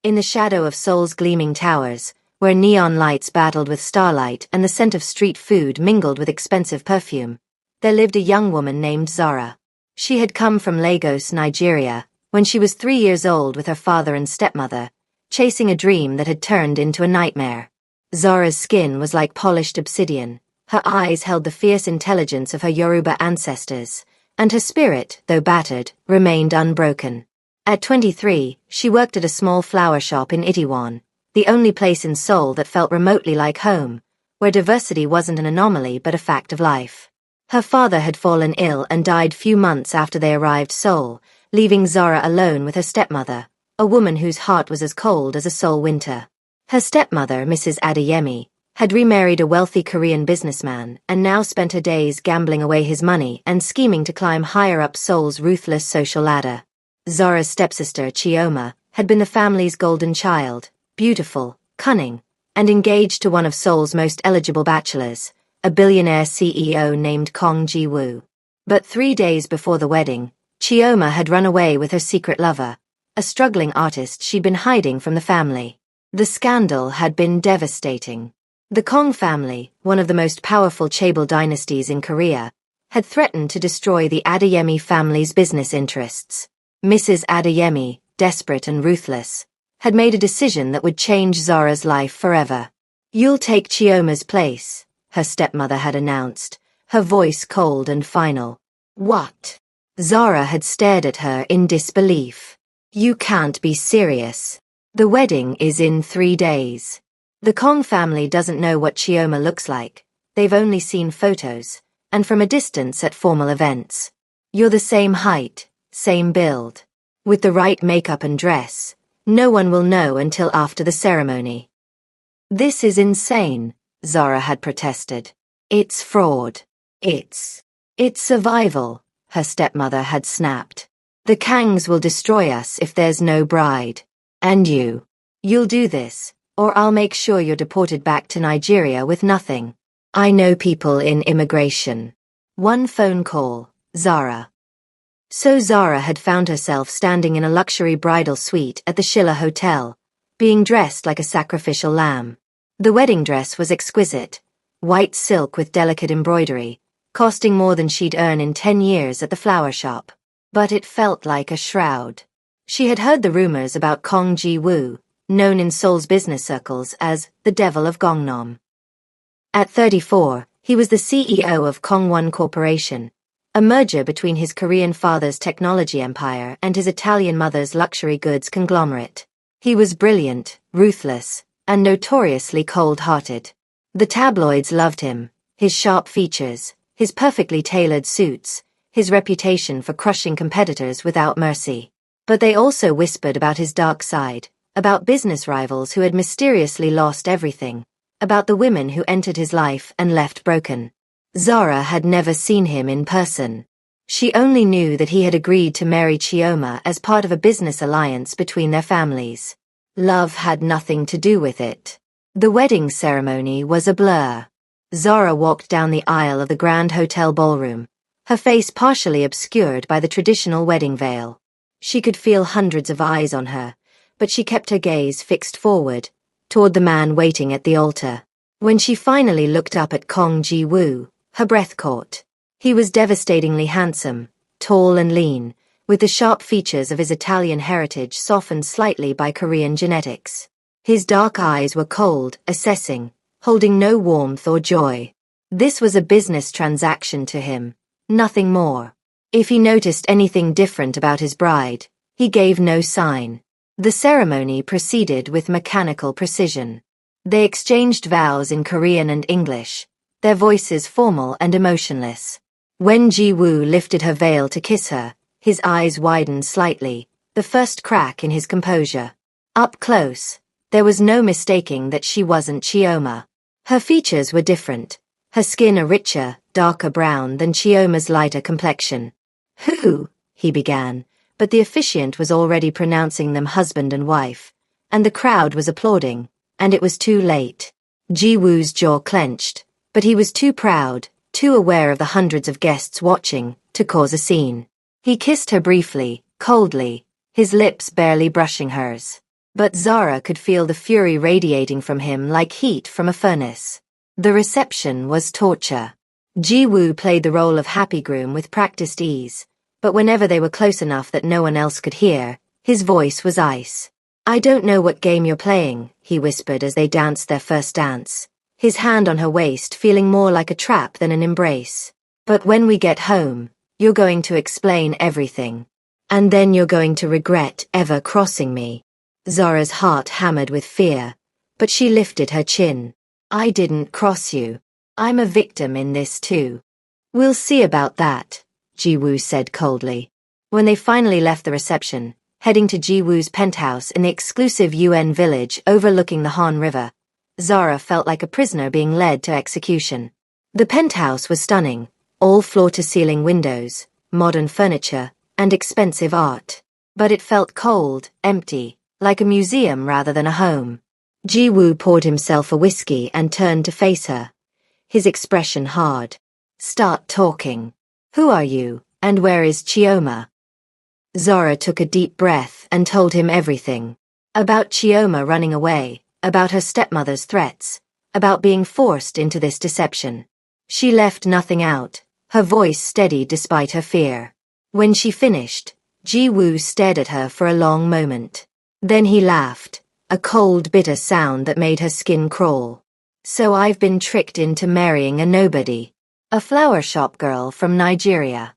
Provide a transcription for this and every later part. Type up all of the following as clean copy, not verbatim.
In the shadow of Seoul's gleaming towers, where neon lights battled with starlight and the scent of street food mingled with expensive perfume, there lived a young woman named Zara. She had come from Lagos, Nigeria, when she was 3 years old with her father and stepmother, chasing a dream that had turned into a nightmare. Zara's skin was like polished obsidian, her eyes held the fierce intelligence of her Yoruba ancestors, and her spirit, though battered, remained unbroken. At 23, she worked at a small flower shop in Itaewon, the only place in Seoul that felt remotely like home, where diversity wasn't an anomaly but a fact of life. Her father had fallen ill and died few months after they arrived Seoul, leaving Zara alone with her stepmother, a woman whose heart was as cold as a Seoul winter. Her stepmother, Mrs. Adeyemi, had remarried a wealthy Korean businessman and now spent her days gambling away his money and scheming to climb higher up Seoul's ruthless social ladder. Zara's stepsister, Chioma, had been the family's golden child, beautiful, cunning, and engaged to one of Seoul's most eligible bachelors, a billionaire CEO named Kong Ji-woo. But 3 days before the wedding, Chioma had run away with her secret lover, a struggling artist she'd been hiding from the family. The scandal had been devastating. The Kong family, one of the most powerful chaebol dynasties in Korea, had threatened to destroy the Adeyemi family's business interests. Mrs. Adeyemi, desperate and ruthless, had made a decision that would change Zara's life forever. "You'll take Chioma's place," her stepmother had announced, her voice cold and final. "What?" Zara had stared at her in disbelief. "You can't be serious. The wedding is in 3 days. The Kong family doesn't know what Chioma looks like. They've only seen photos, and from a distance at formal events. You're the same height, same build. With the right makeup and dress, no one will know until after the ceremony." "This is insane," Zara had protested. "It's fraud. It's survival," her stepmother had snapped. "The Kangs will destroy us if there's no bride. And you'll do this, or I'll make sure you're deported back to Nigeria with nothing. I know people in immigration." One phone call, Zara. So Zara had found herself standing in a luxury bridal suite at the Schiller Hotel, being dressed like a sacrificial lamb. The wedding dress was exquisite, white silk with delicate embroidery, costing more than she'd earned in 10 years at the flower shop. But it felt like a shroud. She had heard the rumors about Kong Ji-woo, known in Seoul's business circles as the Devil of Gangnam. At 34, he was the CEO of Kongwon Corporation, a merger between his Korean father's technology empire and his Italian mother's luxury goods conglomerate. He was brilliant, ruthless, and notoriously cold-hearted. The tabloids loved him, his sharp features, his perfectly tailored suits, his reputation for crushing competitors without mercy. But they also whispered about his dark side, about business rivals who had mysteriously lost everything, about the women who entered his life and left broken. Zara had never seen him in person. She only knew that he had agreed to marry Chioma as part of a business alliance between their families. Love had nothing to do with it. The wedding ceremony was a blur. Zara walked down the aisle of the Grand Hotel ballroom, her face partially obscured by the traditional wedding veil. She could feel hundreds of eyes on her, but she kept her gaze fixed forward, toward the man waiting at the altar. When she finally looked up at Kong Ji-woo, her breath caught. He was devastatingly handsome, tall and lean, with the sharp features of his Italian heritage softened slightly by Korean genetics. His dark eyes were cold, assessing, holding no warmth or joy. This was a business transaction to him, nothing more. If he noticed anything different about his bride, he gave no sign. The ceremony proceeded with mechanical precision. They exchanged vows in Korean and English, their voices formal and emotionless. When Ji-woo lifted her veil to kiss her, his eyes widened slightly, the first crack in his composure. Up close, there was no mistaking that she wasn't Chioma. Her features were different, her skin a richer, darker brown than Chioma's lighter complexion. "Who?" he began, but the officiant was already pronouncing them husband and wife, and the crowd was applauding, and it was too late. Ji-woo's jaw clenched, but he was too proud, too aware of the hundreds of guests watching, to cause a scene. He kissed her briefly, coldly, his lips barely brushing hers. But Zara could feel the fury radiating from him like heat from a furnace. The reception was torture. Ji-woo played the role of happy groom with practiced ease, but whenever they were close enough that no one else could hear, his voice was ice. "I don't know what game you're playing," he whispered as they danced their first dance, his hand on her waist feeling more like a trap than an embrace. "But when we get home, you're going to explain everything. And then you're going to regret ever crossing me." Zara's heart hammered with fear, but she lifted her chin. "I didn't cross you. I'm a victim in this too." "We'll see about that," Ji-woo said coldly. When they finally left the reception, heading to Ji-woo's penthouse in the exclusive UN village overlooking the Han River, Zara felt like a prisoner being led to execution. The penthouse was stunning, all floor-to-ceiling windows, modern furniture, and expensive art. But it felt cold, empty, like a museum rather than a home. Ji-woo poured himself a whiskey and turned to face her, his expression hard. "Start talking. Who are you, and where is Chioma?" Zara took a deep breath and told him everything. About Chioma running away, about her stepmother's threats, about being forced into this deception. She left nothing out, her voice steady despite her fear. When she finished, Ji-woo stared at her for a long moment. Then he laughed, a cold, bitter sound that made her skin crawl. "So I've been tricked into marrying a nobody. A flower shop girl from Nigeria."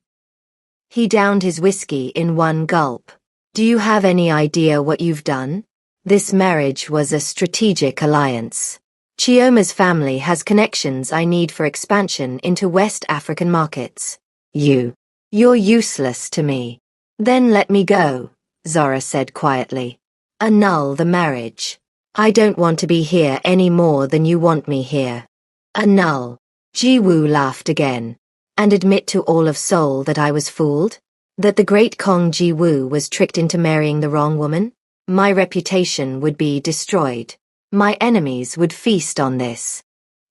He downed his whiskey in one gulp. "Do you have any idea what you've done? This marriage was a strategic alliance. Chioma's family has connections I need for expansion into West African markets. You're useless to me." "Then let me go," Zara said quietly. "Annul the marriage. I don't want to be here any more than you want me here. Annul." Ji-woo laughed again. "And admit to all of Seoul that I was fooled? That the great Kong Ji-woo was tricked into marrying the wrong woman? My reputation would be destroyed. My enemies would feast on this."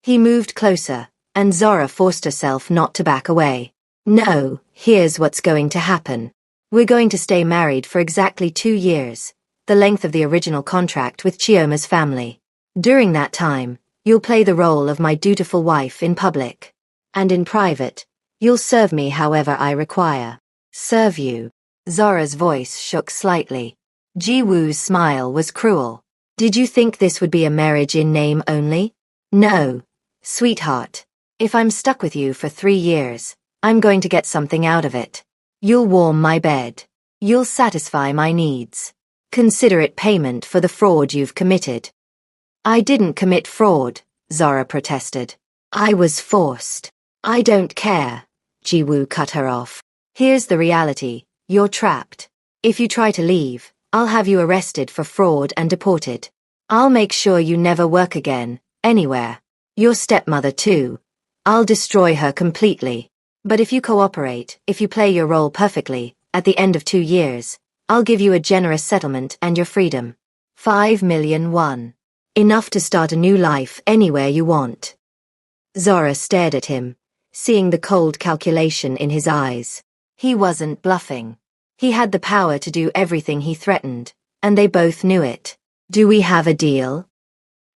He moved closer, and Zara forced herself not to back away. "No, here's what's going to happen. We're going to stay married for exactly 2 years, the length of the original contract with Chioma's family. During that time, you'll play the role of my dutiful wife in public. And in private, you'll serve me however I require." "Serve you?" Zara's voice shook slightly. Ji-woo's smile was cruel. "Did you think this would be a marriage in name only? No, sweetheart. If I'm stuck with you for 3 years, I'm going to get something out of it. You'll warm my bed. You'll satisfy my needs. Consider it payment for the fraud you've committed." "I didn't commit fraud," Zara protested. "I was forced." "I don't care," Ji-woo cut her off. "Here's the reality. You're trapped. If you try to leave, I'll have you arrested for fraud and deported. I'll make sure you never work again, anywhere. Your stepmother too. I'll destroy her completely. But if you cooperate, if you play your role perfectly, at the end of 2 years, I'll give you a generous settlement and your freedom. 5 million won. Enough to start a new life anywhere you want." Zara stared at him, seeing the cold calculation in his eyes. He wasn't bluffing. He had the power to do everything he threatened, and they both knew it. "Do we have a deal?"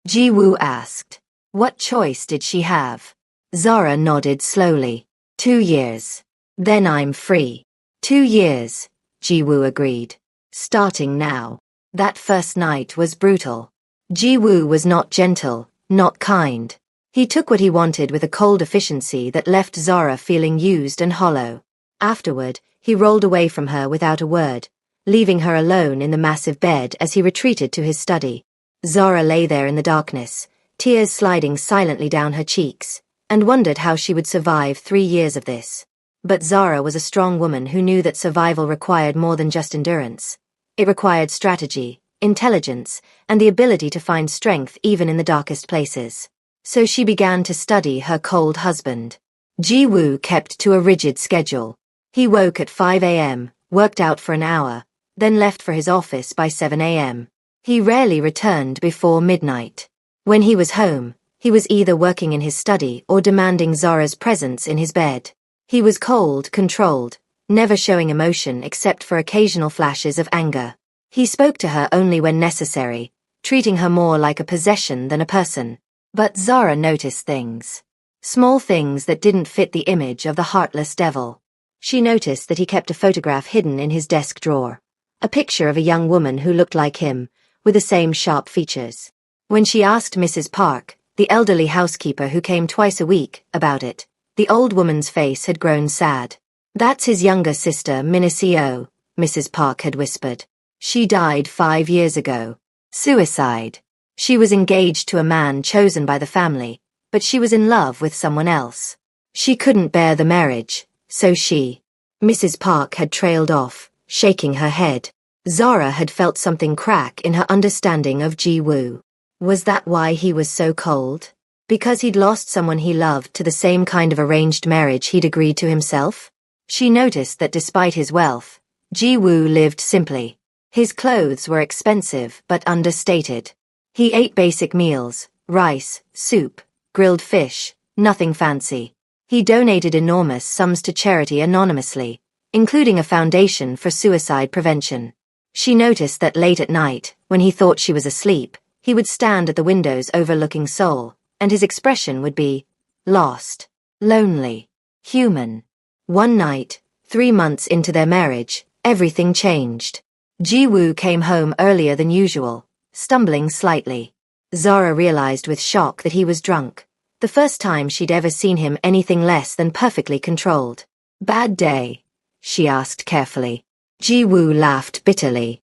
Ji-woo asked. What choice did she have? Zara nodded slowly. 2 years. Then I'm free. 2 years, Ji-woo agreed. Starting now. That first night was brutal. Ji-woo was not gentle, not kind. He took what he wanted with a cold efficiency that left Zara feeling used and hollow. Afterward, he rolled away from her without a word, leaving her alone in the massive bed as he retreated to his study. Zara lay there in the darkness, tears sliding silently down her cheeks, and wondered how she would survive 3 years of this. But Zara was a strong woman who knew that survival required more than just endurance. It required strategy, intelligence, and the ability to find strength even in the darkest places. So she began to study her cold husband. Ji-woo kept to a rigid schedule. He woke at 5 a.m., worked out for an hour, then left for his office by 7 a.m. He rarely returned before midnight. When he was home, he was either working in his study or demanding Zara's presence in his bed. He was cold, controlled, never showing emotion except for occasional flashes of anger. He spoke to her only when necessary, treating her more like a possession than a person. But Zara noticed things. Small things that didn't fit the image of the heartless devil. She noticed that he kept a photograph hidden in his desk drawer. A picture of a young woman who looked like him, with the same sharp features. When she asked Mrs. Park, the elderly housekeeper who came twice a week, about it, the old woman's face had grown sad. "That's his younger sister, Minicio," Mrs. Park had whispered. "She died 5 years ago. Suicide. She was engaged to a man chosen by the family, but she was in love with someone else. She couldn't bear the marriage, so she..." Mrs. Park had trailed off, shaking her head. Zara had felt something crack in her understanding of Ji-woo. Was that why he was so cold? Because he'd lost someone he loved to the same kind of arranged marriage he'd agreed to himself? She noticed that despite his wealth, Ji-woo lived simply. His clothes were expensive but understated. He ate basic meals, rice, soup, grilled fish, nothing fancy. He donated enormous sums to charity anonymously, including a foundation for suicide prevention. She noticed that late at night, when he thought she was asleep, he would stand at the windows overlooking Seoul, and his expression would be lost, lonely, human. One night, 3 months into their marriage, everything changed. Ji-woo came home earlier than usual, stumbling slightly. Zara realized with shock that he was drunk, the first time she'd ever seen him anything less than perfectly controlled. "Bad day?" she asked carefully. Ji-woo laughed bitterly.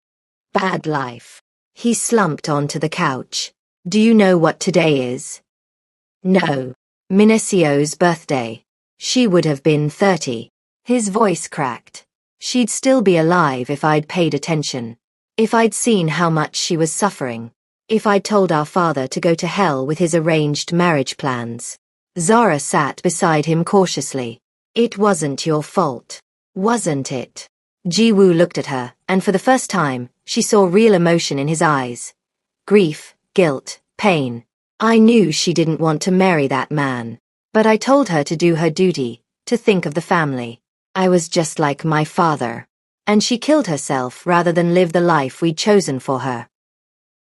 "Bad life." He slumped onto the couch. "Do you know what today is?" "No." "Minacio's birthday. She would have been 30. His voice cracked. "She'd still be alive if I'd paid attention. If I'd seen how much she was suffering. If I'd told our father to go to hell with his arranged marriage plans." Zara sat beside him cautiously. "It wasn't your fault, wasn't it?" Ji-woo looked at her, and for the first time, she saw real emotion in his eyes. Grief, guilt, pain. "I knew she didn't want to marry that man. But I told her to do her duty, to think of the family. I was just like my father. And she killed herself rather than live the life we'd chosen for her."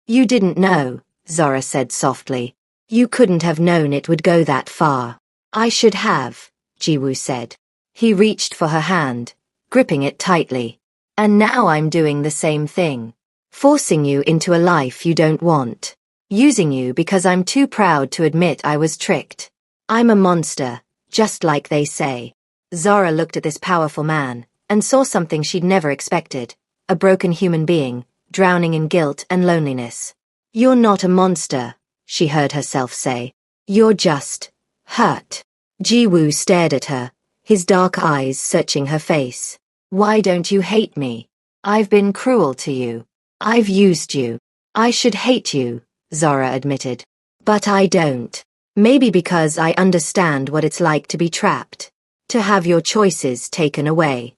"You didn't know," Zara said softly. "You couldn't have known it would go that far." "I should have," Ji-woo said. He reached for her hand, gripping it tightly. "And now I'm doing the same thing. Forcing you into a life you don't want. Using you because I'm too proud to admit I was tricked. I'm a monster, just like they say." Zara looked at this powerful man, and saw something she'd never expected. A broken human being, drowning in guilt and loneliness. "You're not a monster," she heard herself say. "You're just hurt." Ji-woo stared at her, his dark eyes searching her face. "Why don't you hate me? I've been cruel to you. I've used you. I should hate you," Zara admitted. "But I don't. Maybe because I understand what it's like to be trapped. To have your choices taken away."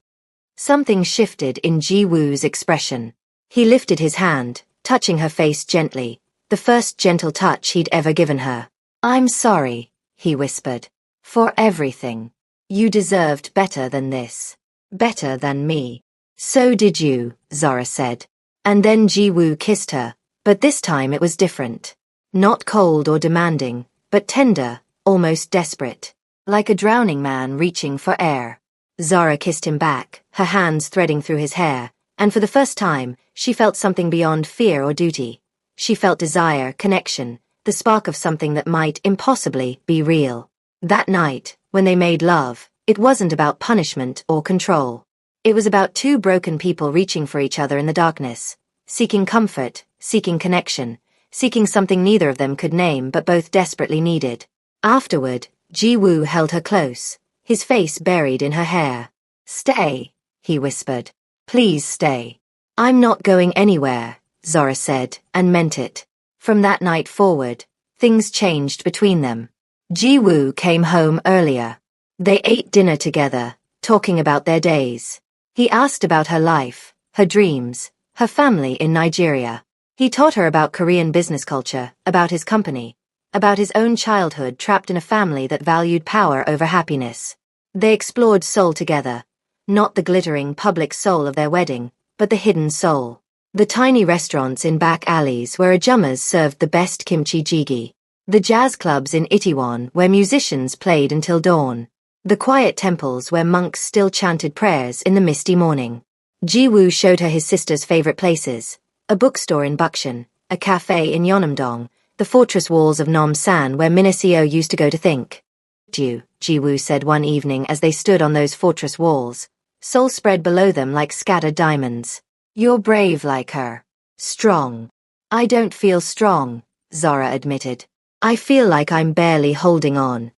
Something shifted in Ji-woo's expression. He lifted his hand, touching her face gently, the first gentle touch he'd ever given her. "I'm sorry," he whispered. "For everything. You deserved better than this. Better than me." "So did you," Zara said. And then Ji-woo kissed her, but this time it was different. Not cold or demanding, but tender, almost desperate. Like a drowning man reaching for air. Zara kissed him back, her hands threading through his hair, and for the first time, she felt something beyond fear or duty. She felt desire, connection, the spark of something that might impossibly be real. That night, when they made love, it wasn't about punishment or control. It was about two broken people reaching for each other in the darkness, seeking comfort, seeking connection, seeking something neither of them could name but both desperately needed. Afterward, Ji-woo held her close, his face buried in her hair. "Stay," he whispered. "Please stay." "I'm not going anywhere," Zara said, and meant it. From that night forward, things changed between them. Ji-woo came home earlier. They ate dinner together, talking about their days. He asked about her life, her dreams, her family in Nigeria. He taught her about Korean business culture, about his company, about his own childhood trapped in a family that valued power over happiness. They explored Seoul together, not the glittering public Seoul of their wedding, but the hidden Seoul. The tiny restaurants in back alleys where ajumas served the best kimchi jjigae. The jazz clubs in Itaewon where musicians played until dawn. The quiet temples where monks still chanted prayers in the misty morning. Ji-woo showed her his sister's favorite places: a bookstore in Bukshan, a cafe in Yeonam-dong, the fortress walls of Nam-san where Minaseo used to go to think. Ji-woo said one evening as they stood on those fortress walls, soul spread below them like scattered diamonds. You're brave like her. Strong. I don't feel strong, Zara admitted. I feel like I'm barely holding on.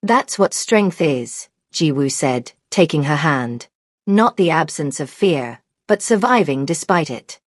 That's what strength is, Ji-woo said, taking her hand. Not the absence of fear, but surviving despite it.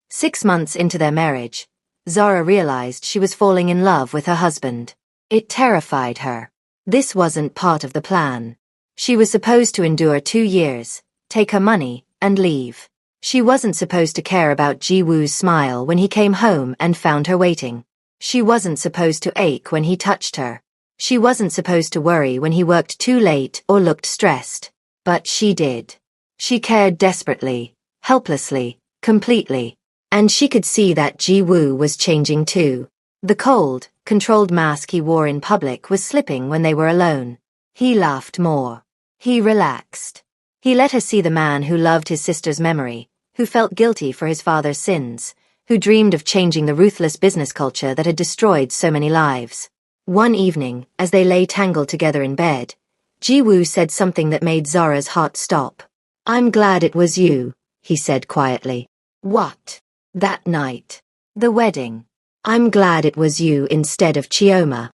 6 months into their marriage, Zara realized she was falling in love with her husband. It terrified her. This wasn't part of the plan. She was supposed to endure 2 years, take her money, and leave. She wasn't supposed to care about Ji-woo's smile when he came home and found her waiting. She wasn't supposed to ache when he touched her. She wasn't supposed to worry when he worked too late or looked stressed. But she did. She cared desperately, helplessly, completely. And she could see that Ji-woo was changing too. The cold, controlled mask he wore in public was slipping when they were alone. He laughed more. He relaxed. He let her see the man who loved his sister's memory, who felt guilty for his father's sins, who dreamed of changing the ruthless business culture that had destroyed so many lives. One evening, as they lay tangled together in bed, Ji-woo said something that made Zara's heart stop. "I'm glad it was you," he said quietly. "What?" "That night. The wedding. I'm glad it was you instead of Chioma."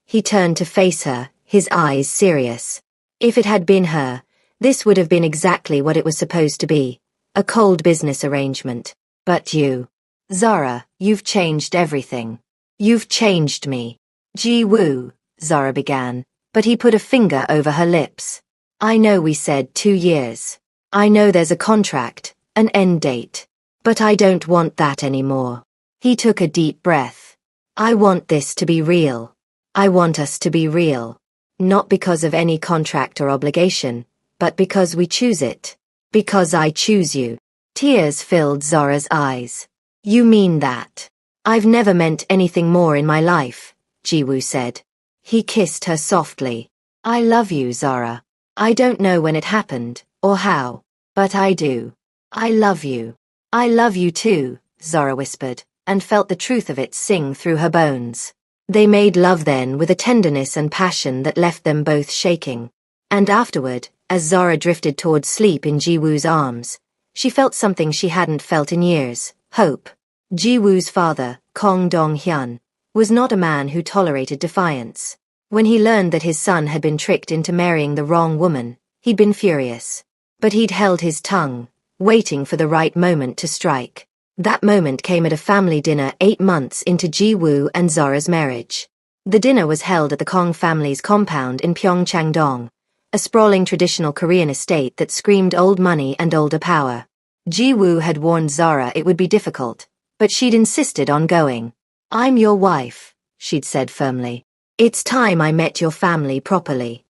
He turned to face her, his eyes serious. If it had been her, this would have been exactly what it was supposed to be. A cold business arrangement. But you. Zara, you've changed everything. You've changed me. Ji-woo, Zara began, but he put a finger over her lips. "I know we said 2 years. I know there's a contract, an end date. But I don't want that anymore." He took a deep breath. "I want this to be real. I want us to be real. Not because of any contract or obligation, but because we choose it. Because I choose you." Tears filled Zara's eyes. "You mean that?" "I've never meant anything more in my life," Ji-woo said. He kissed her softly. "I love you, Zara. I don't know when it happened, or how, but I do. I love you." "I love you too," Zara whispered, and felt the truth of it sing through her bones. They made love then with a tenderness and passion that left them both shaking. And afterward, as Zara drifted towards sleep in Ji-woo's arms, she felt something she hadn't felt in years: hope. Ji-woo's father, Kong Dong-hyun, was not a man who tolerated defiance. When he learned that his son had been tricked into marrying the wrong woman, he'd been furious. But he'd held his tongue, waiting for the right moment to strike. That moment came at a family dinner 8 months into Ji-woo and Zara's marriage. The dinner was held at the Kong family's compound in Pyeongchang-dong, a sprawling traditional Korean estate that screamed old money and older power. Ji-woo had warned Zara it would be difficult, but she'd insisted on going. "I'm your wife," she'd said firmly. "It's time I met your family properly."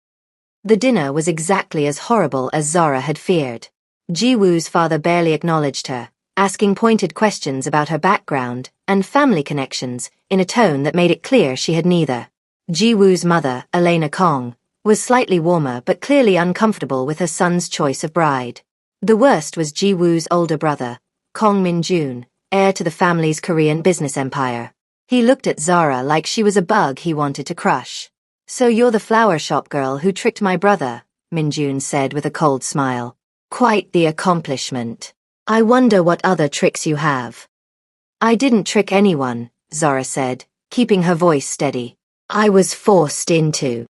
The dinner was exactly as horrible as Zara had feared. Ji-woo's father barely acknowledged her, asking pointed questions about her background and family connections in a tone that made it clear she had neither. Ji-woo's mother, Elena Kong, was slightly warmer but clearly uncomfortable with her son's choice of bride. The worst was Ji-woo's older brother, Kong Min-jun, heir to the family's Korean business empire. He looked at Zara like she was a bug he wanted to crush. "So you're the flower shop girl who tricked my brother," Min-jun said with a cold smile. "Quite the accomplishment. I wonder what other tricks you have." "I didn't trick anyone," Zara said, keeping her voice steady. "I was forced into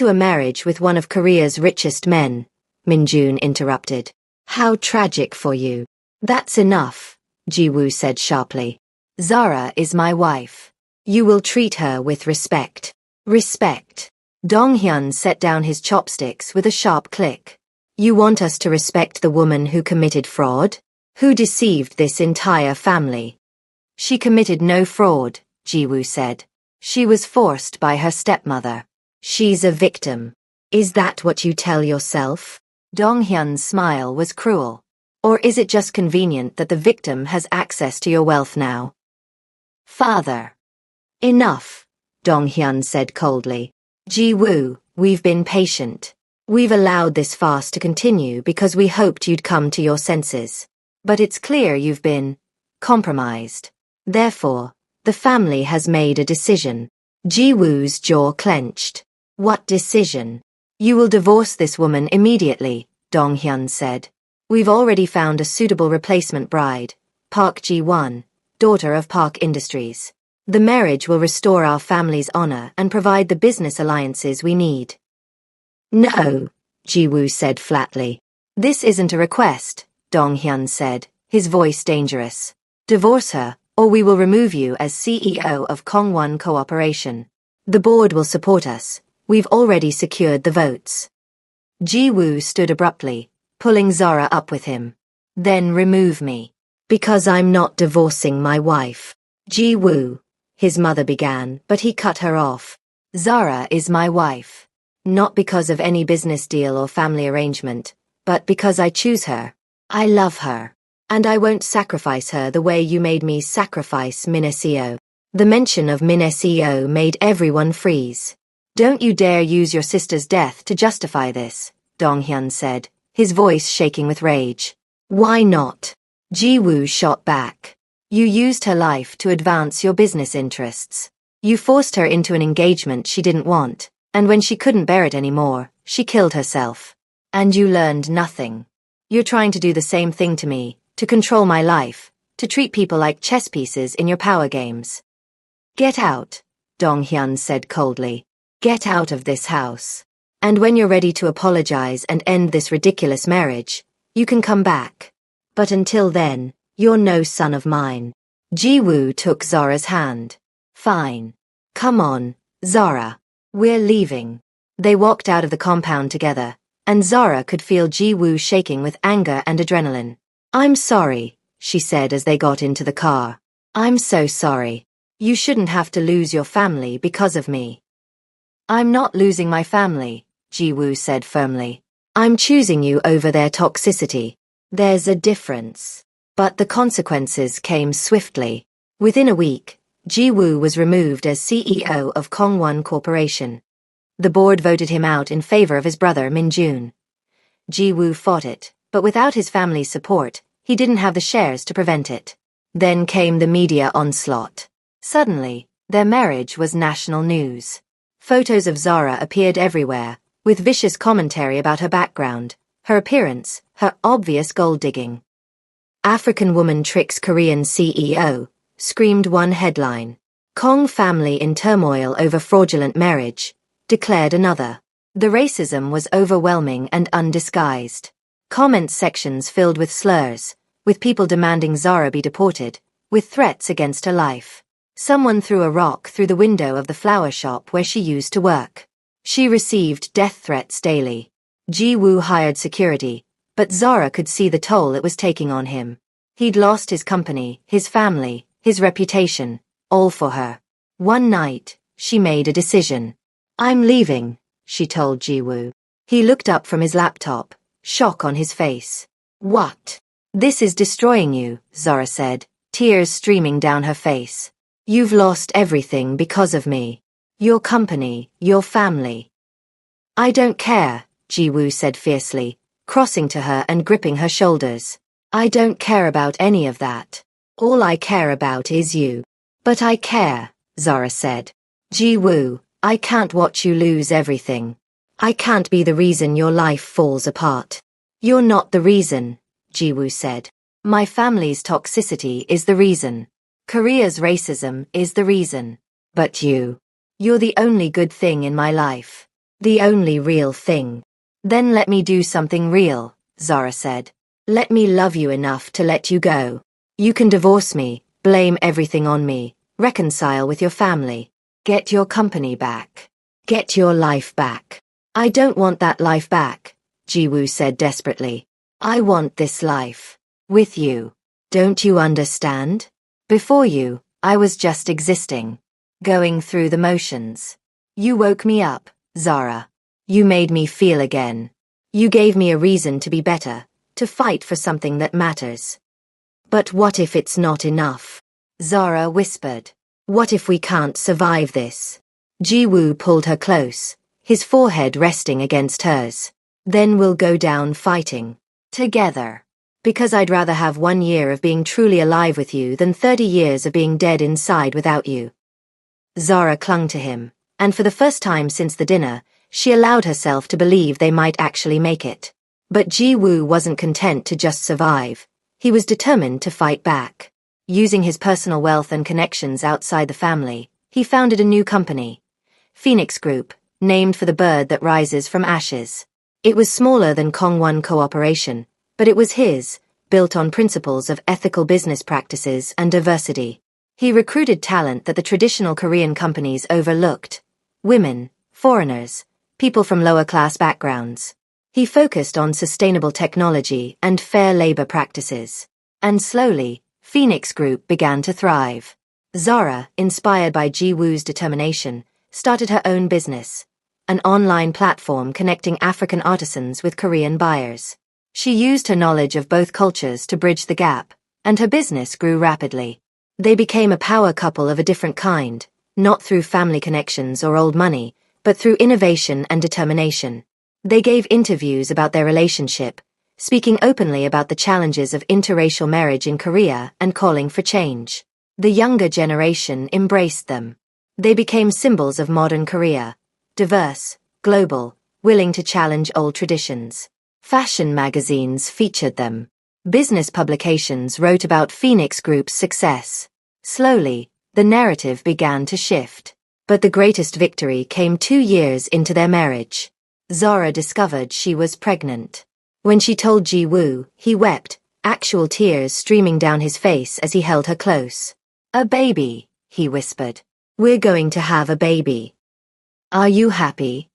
a marriage with one of Korea's richest men," Min-jun interrupted. "How tragic for you." "That's enough," Ji-woo said sharply. "Zara is my wife. You will treat her with respect." "Respect." Dong-hyun set down his chopsticks with a sharp click. "You want us to respect the woman who committed fraud? Who deceived this entire family?" "She committed no fraud," Ji-woo said. "She was forced by her stepmother. She's a victim." "Is that what you tell yourself?" Dong-hyun's smile was cruel. Or is it just convenient that the victim has access to your wealth now? Father. Enough, Dong Hyun said coldly. Ji-woo, we've been patient. We've allowed this farce to continue because we hoped you'd come to your senses. But it's clear you've been compromised. Therefore, the family has made a decision. Ji-woo's jaw clenched. What decision? You will divorce this woman immediately, Dong Hyun said. We've already found a suitable replacement bride, Park Ji-won, daughter of Park Industries. The marriage will restore our family's honor and provide the business alliances we need. No, Ji-woo said flatly. This isn't a request, Dong Hyun said, his voice dangerous. Divorce her, or we will remove you as CEO of Kongwon Cooperation. The board will support us. We've already secured the votes. Ji-woo stood abruptly, pulling Zara up with him. Then remove me. Because I'm not divorcing my wife. Ji-woo, his mother began, but he cut her off. Zara is my wife. Not because of any business deal or family arrangement, but because I choose her. I love her. And I won't sacrifice her the way you made me sacrifice Min Seo. The mention of Min Seo made everyone freeze. Don't you dare use your sister's death to justify this, Dong Hyun said, his voice shaking with rage. Why not? Ji-woo shot back. You used her life to advance your business interests. You forced her into an engagement she didn't want, and when she couldn't bear it anymore, she killed herself. And you learned nothing. You're trying to do the same thing to me, to control my life, to treat people like chess pieces in your power games. Get out, Dong Hyun said coldly. Get out of this house. And when you're ready to apologize and end this ridiculous marriage, you can come back. But until then, you're no son of mine. Ji-woo took Zara's hand. Fine. Come on, Zara. We're leaving. They walked out of the compound together, and Zara could feel Ji-woo shaking with anger and adrenaline. I'm sorry, she said as they got into the car. I'm so sorry. You shouldn't have to lose your family because of me. I'm not losing my family, Ji-woo said firmly. I'm choosing you over their toxicity. There's a difference. But the consequences came swiftly. Within a week, Ji-woo was removed as CEO of Kongwon Corporation. The board voted him out in favor of his brother Min-jun. Ji-woo fought it, but without his family's support, he didn't have the shares to prevent it. Then came the media onslaught. Suddenly, their marriage was national news. Photos of Zara appeared everywhere, with vicious commentary about her background, her appearance, her obvious gold-digging. African woman tricks Korean CEO, screamed one headline. Kong family in turmoil over fraudulent marriage, declared another. The racism was overwhelming and undisguised. Comment sections filled with slurs, with people demanding Zara be deported, with threats against her life. Someone threw a rock through the window of the flower shop where she used to work. She received death threats daily. Ji-woo hired security, but Zara could see the toll it was taking on him. He'd lost his company, his family, his reputation, all for her. One night, she made a decision. I'm leaving, she told Ji-woo. He looked up from his laptop, shock on his face. What? This is destroying you, Zara said, tears streaming down her face. You've lost everything because of me. Your company, your family. I don't care, Ji-woo said fiercely, crossing to her and gripping her shoulders. I don't care about any of that. All I care about is you. But I care, Zara said. Ji-woo, I can't watch you lose everything. I can't be the reason your life falls apart. You're not the reason, Ji-woo said. My family's toxicity is the reason. Korea's racism is the reason. But you're the only good thing in my life. The only real thing. Then let me do something real, Zara said. Let me love you enough to let you go. You can divorce me, blame everything on me, reconcile with your family. Get your company back. Get your life back. I don't want that life back, Ji-woo said desperately. I want this life. With you. Don't you understand? Before you, I was just existing. Going through the motions. You woke me up, Zara. You made me feel again. You gave me a reason to be better, to fight for something that matters. But what if it's not enough? Zara whispered. What if we can't survive this? Ji-woo pulled her close, his forehead resting against hers. Then we'll go down fighting. Together. Because I'd rather have 1 year of being truly alive with you than 30 years of being dead inside without you. Zara clung to him, and for the first time since the dinner, she allowed herself to believe they might actually make it. But Ji-woo wasn't content to just survive. He was determined to fight back. Using his personal wealth and connections outside the family, he founded a new company, Phoenix Group, named for the bird that rises from ashes. It was smaller than Kongwon Cooperation, but it was his, built on principles of ethical business practices and diversity. He recruited talent that the traditional Korean companies overlooked: women, foreigners, people from lower-class backgrounds. He focused on sustainable technology and fair labor practices. And slowly, Phoenix Group began to thrive. Zara, inspired by Ji-woo's determination, started her own business, an online platform connecting African artisans with Korean buyers. She used her knowledge of both cultures to bridge the gap, and her business grew rapidly. They became a power couple of a different kind, not through family connections or old money, but through innovation and determination. They gave interviews about their relationship, speaking openly about the challenges of interracial marriage in Korea and calling for change. The younger generation embraced them. They became symbols of modern Korea, diverse, global, willing to challenge old traditions. Fashion magazines featured them. Business publications wrote about Phoenix Group's success. Slowly, the narrative began to shift. But the greatest victory came 2 years into their marriage. Zara discovered she was pregnant. When she told Ji-woo, he wept, actual tears streaming down his face as he held her close. "A baby," he whispered. "We're going to have a baby. Are you happy?"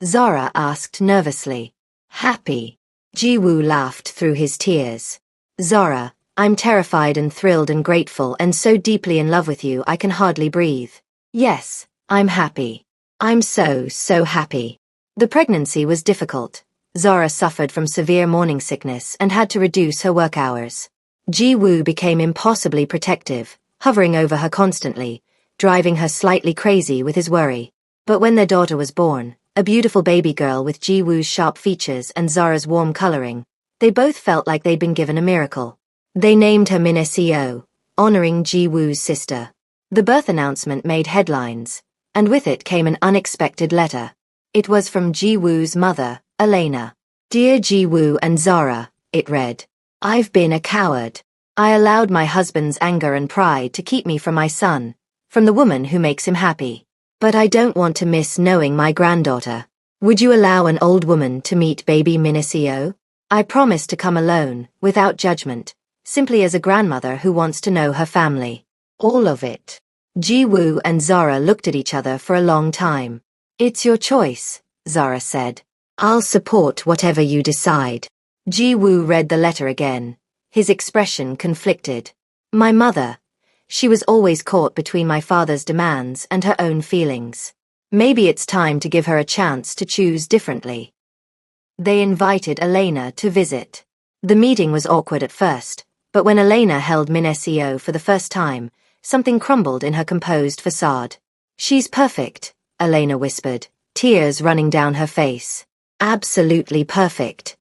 Zara asked nervously. "Happy." Ji-woo laughed through his tears. "Zara, I'm terrified and thrilled and grateful and so deeply in love with you I can hardly breathe. Yes, I'm happy. I'm so happy." The pregnancy was difficult. Zara suffered from severe morning sickness and had to reduce her work hours. Ji-woo became impossibly protective, hovering over her constantly, driving her slightly crazy with his worry. But when their daughter was born, a beautiful baby girl with Ji-woo's sharp features and Zara's warm coloring, they both felt like they'd been given a miracle. They named her Min-seo, honoring Ji-woo's sister. The birth announcement made headlines, and with it came an unexpected letter. It was from Ji-woo's mother, Elena. "Dear Ji-woo and Zara," it read. "I've been a coward. I allowed my husband's anger and pride to keep me from my son, from the woman who makes him happy. But I don't want to miss knowing my granddaughter. Would you allow an old woman to meet baby Min-seo? I promise to come alone, without judgment, simply as a grandmother who wants to know her family. All of it." Ji-woo and Zara looked at each other for a long time. "It's your choice," Zara said. "I'll support whatever you decide." Ji-woo read the letter again, his expression conflicted. "My mother. She was always caught between my father's demands and her own feelings. Maybe it's time to give her a chance to choose differently." They invited Elena to visit. The meeting was awkward at first, but when Elena held Min-seo for the first time, something crumbled in her composed facade. "She's perfect," Elena whispered, tears running down her face. "Absolutely perfect."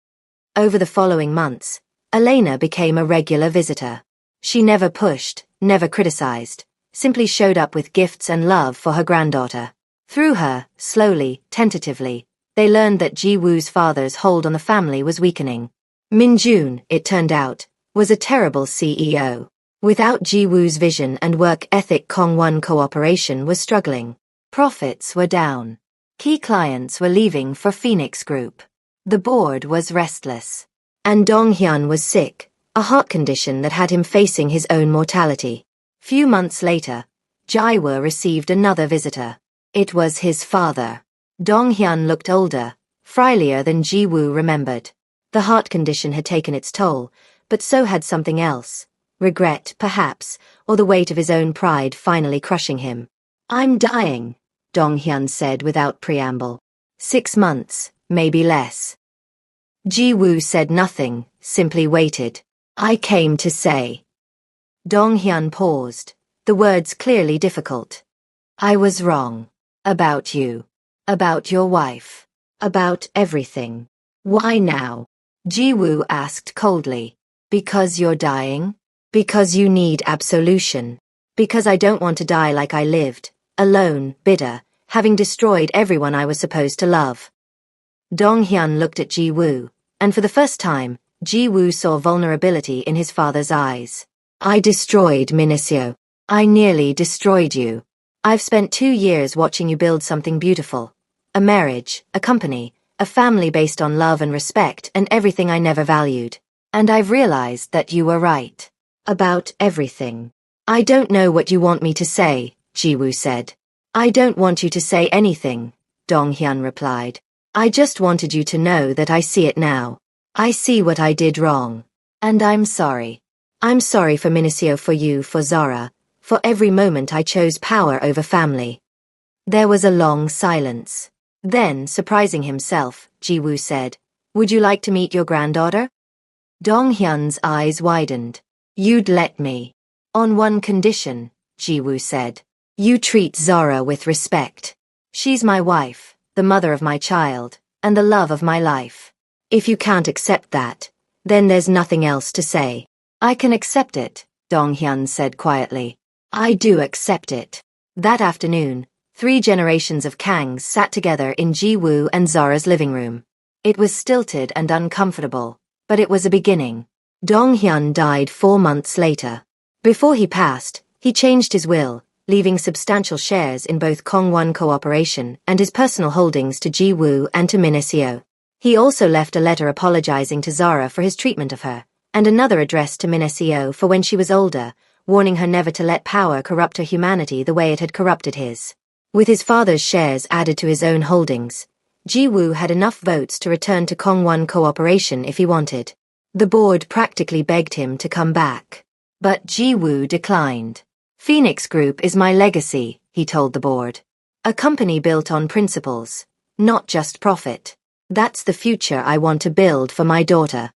Over the following months, Elena became a regular visitor. She never pushed, never criticized, simply showed up with gifts and love for her granddaughter. Through her, slowly, tentatively, they learned that Ji-woo's father's hold on the family was weakening. Min-jun, it turned out, was a terrible CEO. Without Ji-woo's vision and work ethic, Kongwon Cooperation was struggling. Profits were down. Key clients were leaving for Phoenix Group. The board was restless. And Dong-hyun was sick, a heart condition that had him facing his own mortality. Few months later, Ji-woo received another visitor. It was his father. Dong-hyun looked older, frilier than Ji-woo remembered. The heart condition had taken its toll, but so had something else. Regret, perhaps, or the weight of his own pride finally crushing him. "I'm dying," Dong-hyun said without preamble. 6 months, maybe less. Ji-woo said nothing, simply waited. I came to say. Dong-hyun paused, the words clearly difficult. I was wrong. About you. About your wife. About everything. Why now? Ji-woo asked coldly. Because you're dying? Because you need absolution. Because I don't want to die like I lived, alone, bitter, having destroyed everyone I was supposed to love. Dong-hyun looked at Ji-woo, and for the first time, Ji-woo saw vulnerability in his father's eyes. I destroyed Minisio. I nearly destroyed you. I've spent 2 years watching you build something beautiful. A marriage, a company, a family based on love and respect and everything I never valued. And I've realized that you were right. About everything. I don't know what you want me to say, Ji-woo said. I don't want you to say anything, Dong-hyun replied. I just wanted you to know that I see it now. I see what I did wrong. And I'm sorry. I'm sorry for Minisio, for you, for Zara, for every moment I chose power over family. There was a long silence. Then, surprising himself, Ji-woo said, Would you like to meet your granddaughter? Dong-hyun's eyes widened. You'd let me. On one condition, Ji-woo said. You treat Zara with respect. She's my wife, the mother of my child, and the love of my life. If you can't accept that, then there's nothing else to say. I can accept it, Dong-hyun said quietly. I do accept it. That afternoon, 3 generations of Kangs sat together in Ji-woo and Zara's living room. It was stilted and uncomfortable, but it was a beginning. Dong-hyun died 4 months later. Before he passed, he changed his will, leaving substantial shares in both Kongwon Cooperation and his personal holdings to Ji-woo and to Minisio. He also left a letter apologizing to Zara for his treatment of her, and another addressed to Minisio for when she was older, warning her never to let power corrupt her humanity the way it had corrupted his. With his father's shares added to his own holdings, Ji-woo had enough votes to return to Kongwon Cooperation if he wanted. The board practically begged him to come back. But Ji-woo declined. Phoenix Group is my legacy, he told the board. A company built on principles, not just profit. That's the future I want to build for my daughter.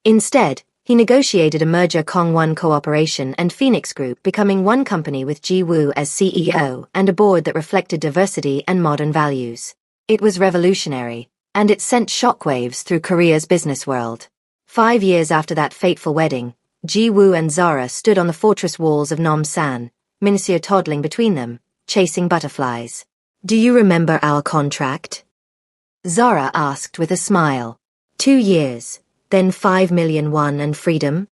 Instead, he negotiated a merger, Kongwon Cooperation and Phoenix Group becoming one company with Ji-woo as CEO and a board that reflected diversity and modern values. It was revolutionary, and it sent shockwaves through Korea's business world. 5 years after that fateful wedding, Ji-woo and Zara stood on the fortress walls of Nomsan, Minisio toddling between them, chasing butterflies. Do you remember our contract? Zara asked with a smile. 2 years. Then 5 million won and freedom?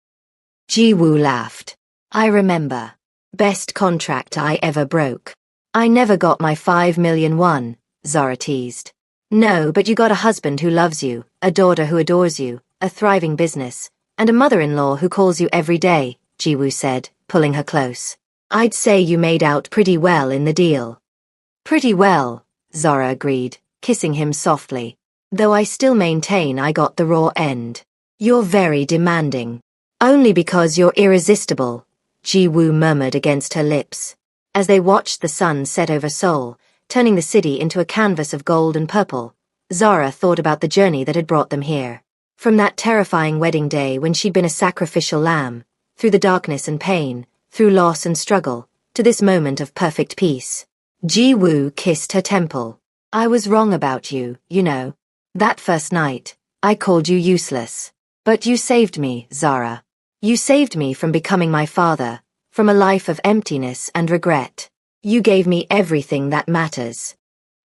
Ji-woo laughed. I remember. Best contract I ever broke. I never got my 5 million won, Zara teased. No, but you got a husband who loves you, a daughter who adores you, a thriving business, and a mother-in-law who calls you every day, Ji-woo said, pulling her close. I'd say you made out pretty well in the deal. Pretty well, Zara agreed, kissing him softly. Though I still maintain I got the raw end. You're very demanding. Only because you're irresistible, Ji-woo murmured against her lips. As they watched the sun set over Seoul, turning the city into a canvas of gold and purple, Zara thought about the journey that had brought them here. From that terrifying wedding day when she'd been a sacrificial lamb, through the darkness and pain, through loss and struggle, to this moment of perfect peace. Ji-woo kissed her temple. I was wrong about you, you know. That first night, I called you useless. But you saved me, Zara. You saved me from becoming my father, from a life of emptiness and regret. You gave me everything that matters.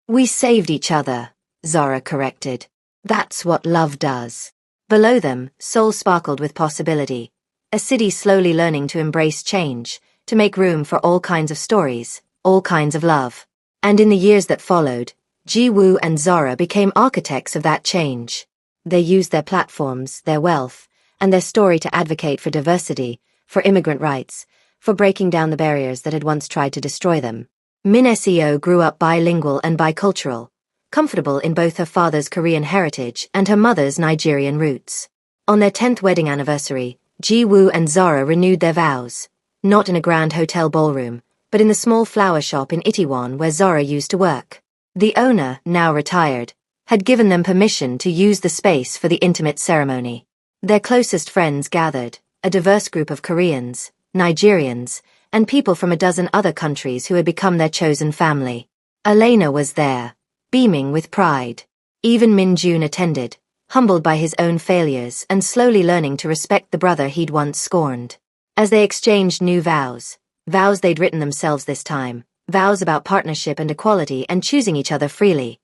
We saved each other, Zara corrected. That's what love does. Below them, Seoul sparkled with possibility. A city slowly learning to embrace change, to make room for all kinds of stories, all kinds of love. And in the years that followed, Ji-woo and Zara became architects of that change. They used their platforms, their wealth, and their story to advocate for diversity, for immigrant rights, for breaking down the barriers that had once tried to destroy them. Min Seo grew up bilingual and bicultural, comfortable in both her father's Korean heritage and her mother's Nigerian roots. On their 10th wedding anniversary, Ji-woo and Zara renewed their vows, not in a grand hotel ballroom, but in the small flower shop in Itaewon where Zara used to work. The owner, now retired, had given them permission to use the space for the intimate ceremony. Their closest friends gathered, a diverse group of Koreans, Nigerians, and people from a dozen other countries who had become their chosen family. Elena was there, beaming with pride. Even Min Jun attended, humbled by his own failures and slowly learning to respect the brother he'd once scorned. As they exchanged new vows they'd written themselves this time, vows about partnership and equality and choosing each other freely,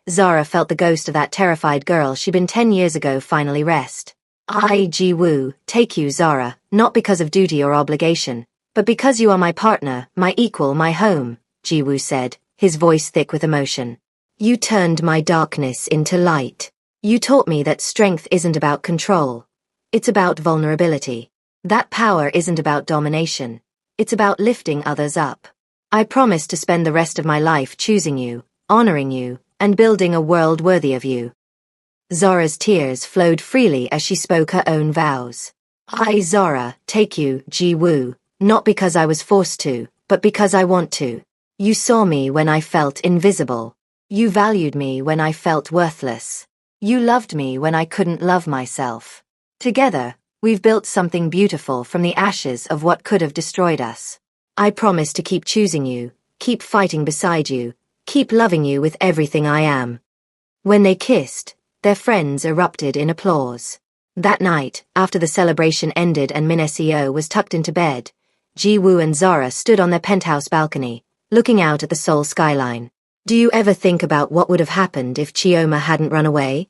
Zara felt the ghost of that terrified girl she'd been 10 years ago finally rest. I, Ji-woo, take you, Zara, not because of duty or obligation, but because you are my partner, my equal, my home, Ji-woo said, his voice thick with emotion. You turned my darkness into light. You taught me that strength isn't about control. It's about vulnerability. That power isn't about domination. It's about lifting others up. I promise to spend the rest of my life choosing you, honoring you, and building a world worthy of you. Zara's tears flowed freely as she spoke her own vows. I, Zara, take you, Ji-woo, not because I was forced to, but because I want to. You saw me when I felt invisible. You valued me when I felt worthless. You loved me when I couldn't love myself. Together, we've built something beautiful from the ashes of what could have destroyed us. I promise to keep choosing you, keep fighting beside you, keep loving you with everything I am. When they kissed, their friends erupted in applause. That night, after the celebration ended and Min Seo was tucked into bed, Ji-woo and Zara stood on their penthouse balcony, looking out at the Seoul skyline. Do you ever think about what would have happened if Chioma hadn't run away?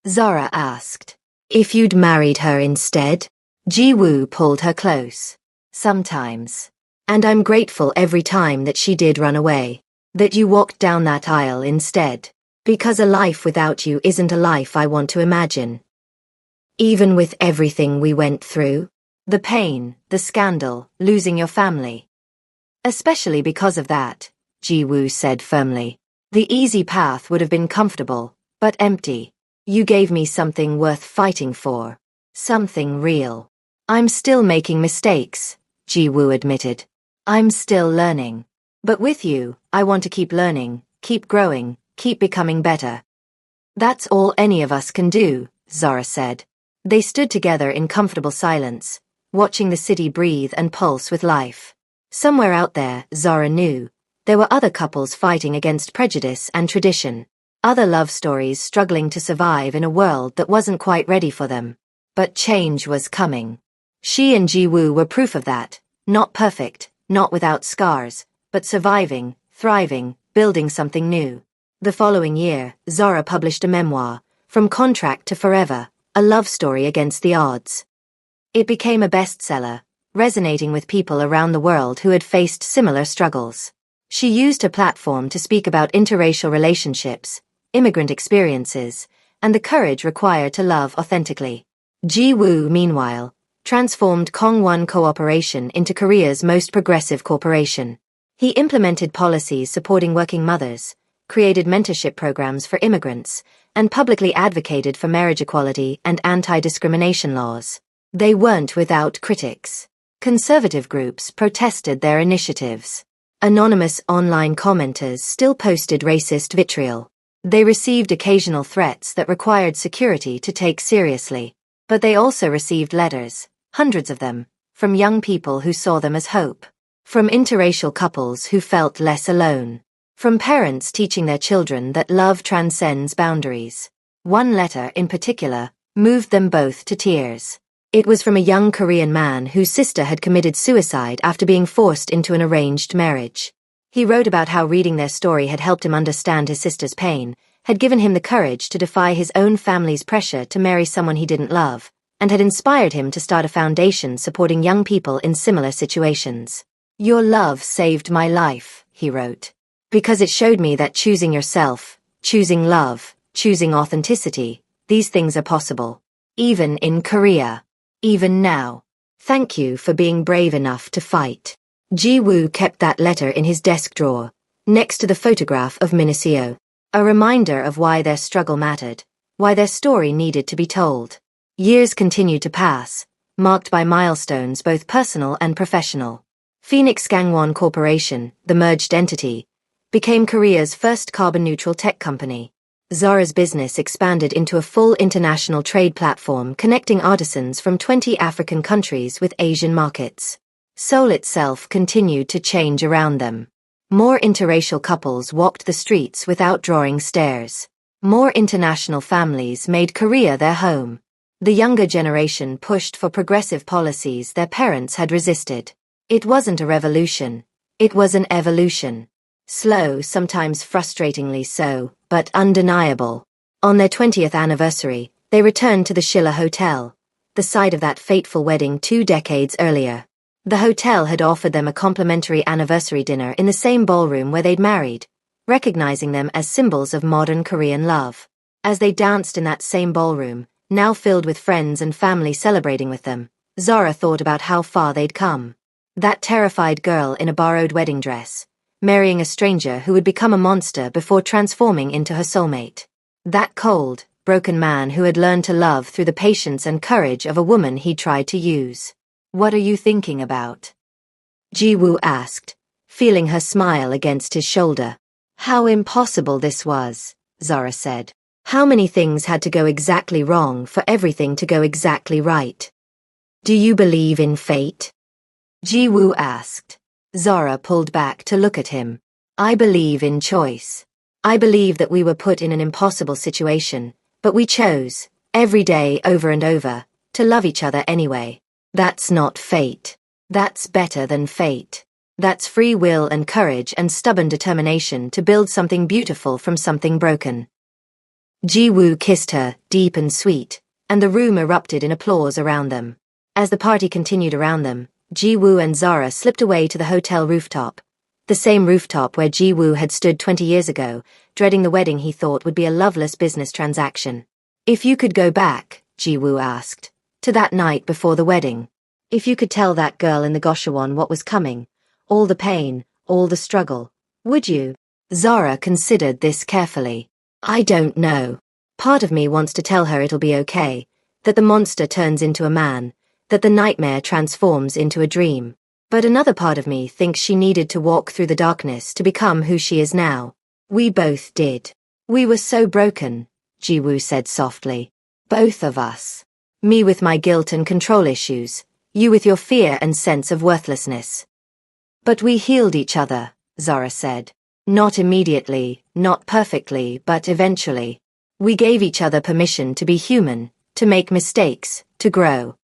Zara asked. If you'd married her instead? Ji-woo pulled her close. Sometimes. And I'm grateful every time that she did run away. That you walked down that aisle instead. Because a life without you isn't a life I want to imagine. Even with everything we went through. The pain, the scandal, losing your family. Especially because of that, Ji-woo said firmly. The easy path would have been comfortable, but empty. You gave me something worth fighting for. Something real. I'm still making mistakes, Ji-woo admitted. I'm still learning. But with you, I want to keep learning, keep growing, keep becoming better. That's all any of us can do, Zara said. They stood together in comfortable silence, watching the city breathe and pulse with life. Somewhere out there, Zara knew, there were other couples fighting against prejudice and tradition. Other love stories struggling to survive in a world that wasn't quite ready for them. But change was coming. She and Ji-woo were proof of that. Not perfect, not without scars, but surviving, thriving, building something new. The following year, Zara published a memoir, From Contract to Forever, a love story against the odds. It became a bestseller, resonating with people around the world who had faced similar struggles. She used her platform to speak about interracial relationships, immigrant experiences, and the courage required to love authentically. Ji-woo, meanwhile, transformed Kongwon Cooperation into Korea's most progressive corporation. He implemented policies supporting working mothers, created mentorship programs for immigrants, and publicly advocated for marriage equality and anti-discrimination laws. They weren't without critics. Conservative groups protested their initiatives. Anonymous online commenters still posted racist vitriol. They received occasional threats that required security to take seriously. But they also received letters, hundreds of them, from young people who saw them as hope. From interracial couples who felt less alone. From parents teaching their children that love transcends boundaries. One letter, in particular, moved them both to tears. It was from a young Korean man whose sister had committed suicide after being forced into an arranged marriage. He wrote about how reading their story had helped him understand his sister's pain, had given him the courage to defy his own family's pressure to marry someone he didn't love, and had inspired him to start a foundation supporting young people in similar situations. Your love saved my life, he wrote. Because it showed me that choosing yourself, choosing love, choosing authenticity, these things are possible. Even in Korea. Even now. Thank you for being brave enough to fight. Ji-woo kept that letter in his desk drawer, next to the photograph of Min Seo. A reminder of why their struggle mattered, why their story needed to be told. Years continued to pass, marked by milestones both personal and professional. Phoenix Gangwon Corporation, the merged entity, became Korea's first carbon-neutral tech company. Zara's business expanded into a full international trade platform connecting artisans from 20 African countries with Asian markets. Seoul itself continued to change around them. More interracial couples walked the streets without drawing stares. More international families made Korea their home. The younger generation pushed for progressive policies their parents had resisted. It wasn't a revolution. It was an evolution. Slow, sometimes frustratingly so, but undeniable. On their 20th anniversary, they returned to the Schiller Hotel, the site of that fateful wedding 2 decades earlier. The hotel had offered them a complimentary anniversary dinner in the same ballroom where they'd married, recognizing them as symbols of modern Korean love. As they danced in that same ballroom, now filled with friends and family celebrating with them, Zara thought about how far they'd come. That terrified girl in a borrowed wedding dress, marrying a stranger who would become a monster before transforming into her soulmate. That cold, broken man who had learned to love through the patience and courage of a woman he tried to use. "What are you thinking about?" Ji-woo asked, feeling her smile against his shoulder. How impossible this was, Zara said. How many things had to go exactly wrong for everything to go exactly right? "Do you believe in fate?" Ji-woo asked. Zara pulled back to look at him. "I believe in choice. I believe that we were put in an impossible situation, but we chose, every day over and over, to love each other anyway. That's not fate. That's better than fate. That's free will and courage and stubborn determination to build something beautiful from something broken." Ji-woo kissed her, deep and sweet, and the room erupted in applause around them. As the party continued around them, Ji-woo and Zara slipped away to the hotel rooftop, the same rooftop where Ji-woo had stood 20 years ago, dreading the wedding he thought would be a loveless business transaction. "If you could go back," Ji-woo asked, "to that night before the wedding, if you could tell that girl in the Goshawan what was coming, all the pain, all the struggle, would you?" Zara considered this carefully. "I don't know. Part of me wants to tell her it'll be okay, that the monster turns into a man, that the nightmare transforms into a dream. But another part of me thinks she needed to walk through the darkness to become who she is now. We both did. We were so broken," Ji-woo said softly. "Both of us. Me with my guilt and control issues, you with your fear and sense of worthlessness. But we healed each other," Zara said. "Not immediately, not perfectly, but eventually. We gave each other permission to be human, to make mistakes, to grow."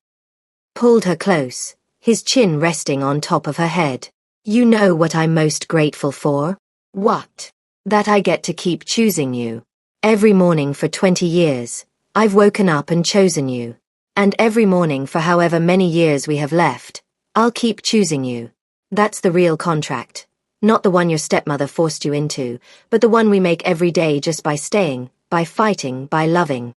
Pulled her close, his chin resting on top of her head. "You know what I'm most grateful for?" "What?" "That I get to keep choosing you. Every morning for 20 years, I've woken up and chosen you. And every morning for however many years we have left, I'll keep choosing you. That's the real contract. Not the one your stepmother forced you into, but the one we make every day just by staying, by fighting, by loving."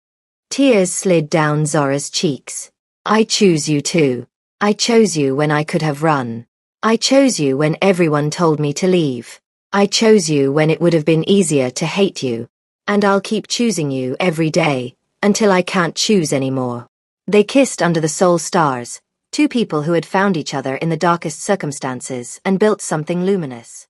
Tears slid down Zora's cheeks. "I choose you too. I chose you when I could have run. I chose you when everyone told me to leave. I chose you when it would have been easier to hate you. And I'll keep choosing you every day, until I can't choose anymore." They kissed under the Seoul stars, two people who had found each other in the darkest circumstances and built something luminous.